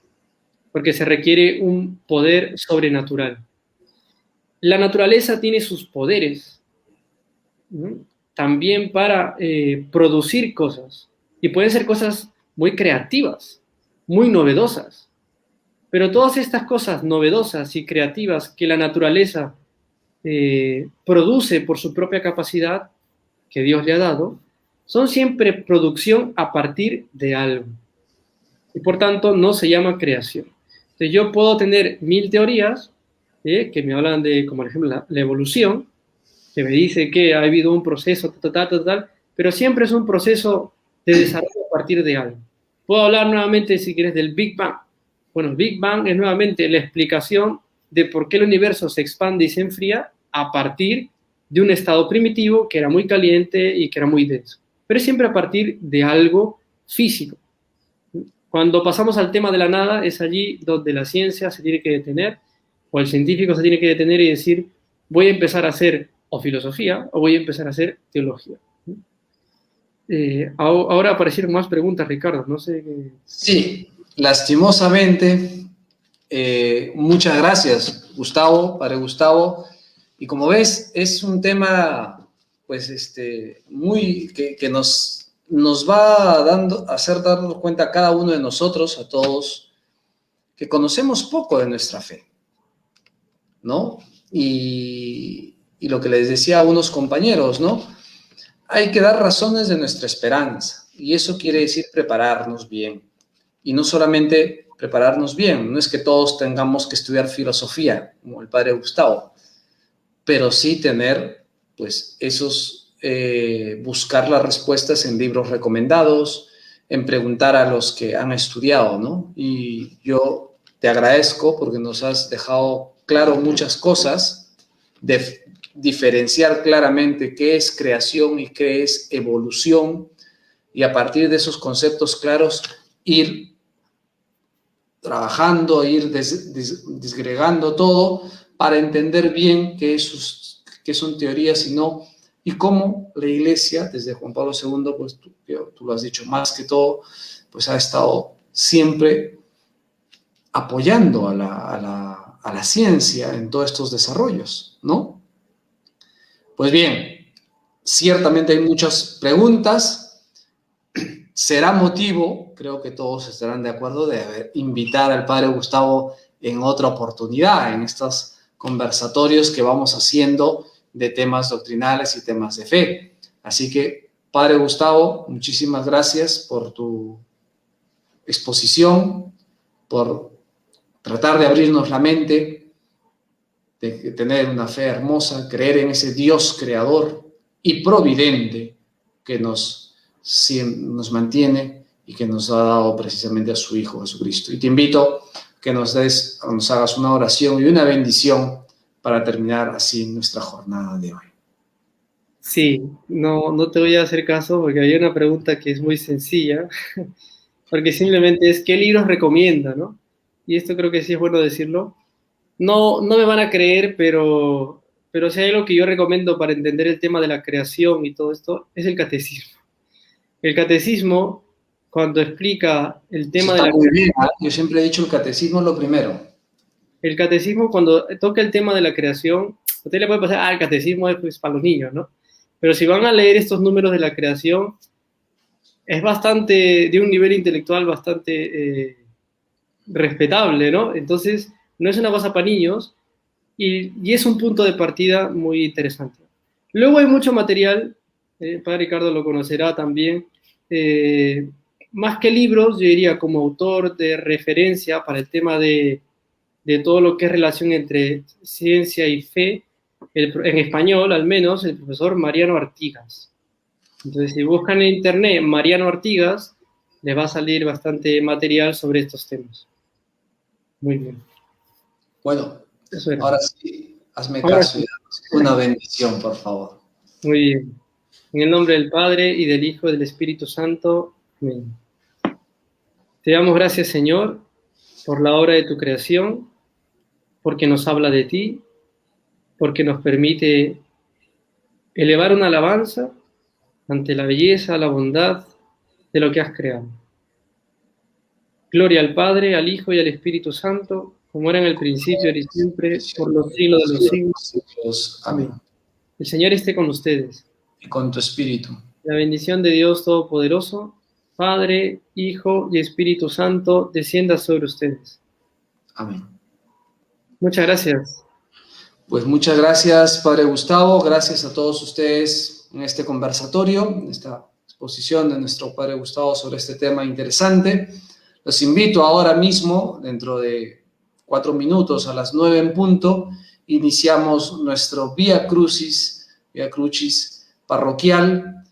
porque se requiere un poder sobrenatural. La naturaleza tiene sus poderes, ¿no? También para producir cosas, y pueden ser cosas muy creativas, muy novedosas, pero todas estas cosas novedosas y creativas que la naturaleza produce por su propia capacidad que Dios le ha dado, son siempre producción a partir de algo. Y por tanto no se llama creación. Entonces yo puedo tener 1000 teorías que me hablan de, como por ejemplo, la evolución, que me dice que ha habido un proceso, pero siempre es un proceso de desarrollo a partir de algo. Puedo hablar nuevamente, si quieres, del Big Bang. Bueno, el Big Bang es nuevamente la explicación de por qué el universo se expande y se enfría a partir de un estado primitivo que era muy caliente y que era muy denso. Pero es siempre a partir de algo físico. Cuando pasamos al tema de la nada, es allí donde la ciencia se tiene que detener, o el científico se tiene que detener y decir, voy a empezar a hacer o filosofía o voy a empezar a hacer teología. Ahora aparecieron más preguntas, Ricardo, no sé qué... Sí, lastimosamente, muchas gracias, Gustavo, padre Gustavo. Y como ves, es un tema, pues, muy, que nos va a hacer darnos cuenta a cada uno de nosotros, a todos, que conocemos poco de nuestra fe, ¿no? Y lo que les decía a unos compañeros, ¿no? Hay que dar razones de nuestra esperanza, y eso quiere decir prepararnos bien. Y no solamente prepararnos bien, no es que todos tengamos que estudiar filosofía, como el padre Gustavo, pero sí tener, pues, buscar las respuestas en libros recomendados, en preguntar a los que han estudiado, ¿no? Y yo te agradezco porque nos has dejado claro muchas cosas, de diferenciar claramente qué es creación y qué es evolución, y a partir de esos conceptos claros ir trabajando, ir disgregando todo para entender bien qué son teorías y no, y cómo la Iglesia, desde Juan Pablo II, pues tú lo has dicho más que todo, pues ha estado siempre apoyando a la ciencia en todos estos desarrollos, ¿no? Pues bien, ciertamente hay muchas preguntas. Será motivo, creo que todos estarán de acuerdo, de invitar al padre Gustavo en otra oportunidad, en estos conversatorios que vamos haciendo de temas doctrinales y temas de fe. Así que, padre Gustavo, muchísimas gracias por tu exposición, por tratar de abrirnos la mente, de tener una fe hermosa, creer en ese Dios creador y providente que nos mantiene y que nos ha dado precisamente a su Hijo Jesucristo. Y te invito a que nos hagas una oración y una bendición para terminar así nuestra jornada de hoy. Sí, no te voy a hacer caso porque hay una pregunta que es muy sencilla, porque simplemente es ¿qué libros recomienda, no? Y esto creo que sí es bueno decirlo. No me van a creer, pero si hay algo que yo recomiendo para entender el tema de la creación y todo esto, es el catecismo. El catecismo, cuando explica el tema de la muy bien, ¿eh? Yo siempre he dicho el catecismo es lo primero. El catecismo, cuando toca el tema de la creación, usted le puede pasar, el catecismo es pues, para los niños, ¿no? Pero si van a leer estos números de la creación, es bastante, de un nivel intelectual bastante respetable, ¿no? Entonces, no es una cosa para niños y es un punto de partida muy interesante. Luego hay mucho material, padre Ricardo lo conocerá también, más que libros, yo diría como autor de referencia para el tema de todo lo que es relación entre ciencia y fe, en español al menos, el profesor Mariano Artigas. Entonces, si buscan en internet Mariano Artigas, les va a salir bastante material sobre estos temas. Muy bien. Bueno, ahora sí, hazme caso y danos una bendición, por favor. Muy bien. En el nombre del Padre, y del Hijo, y del Espíritu Santo. Amén. Te damos gracias, Señor, por la obra de tu creación, porque nos habla de ti, porque nos permite elevar una alabanza ante la belleza, la bondad de lo que has creado. Gloria al Padre, al Hijo y al Espíritu Santo, como era en el principio, ahora y siempre, por los siglos de los siglos. Amén. El Señor esté con ustedes. Y con tu espíritu. La bendición de Dios Todopoderoso, Padre, Hijo y Espíritu Santo, descienda sobre ustedes. Amén. Muchas gracias. Pues muchas gracias, Padre Gustavo. Gracias a todos ustedes en este conversatorio, en esta exposición de nuestro Padre Gustavo sobre este tema interesante. Los invito ahora mismo, dentro de 4 minutos, a las 9 en punto, iniciamos nuestro Vía Crucis parroquial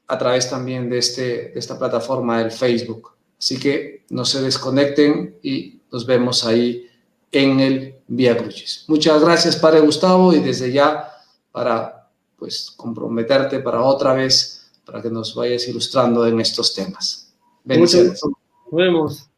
a través también de esta plataforma del Facebook. Así que no se desconecten y nos vemos ahí en el Vía Crucis. Muchas gracias, Padre Gustavo, y desde ya para comprometerte para otra vez, para que nos vayas ilustrando en estos temas. Bendiciones. Nos vemos.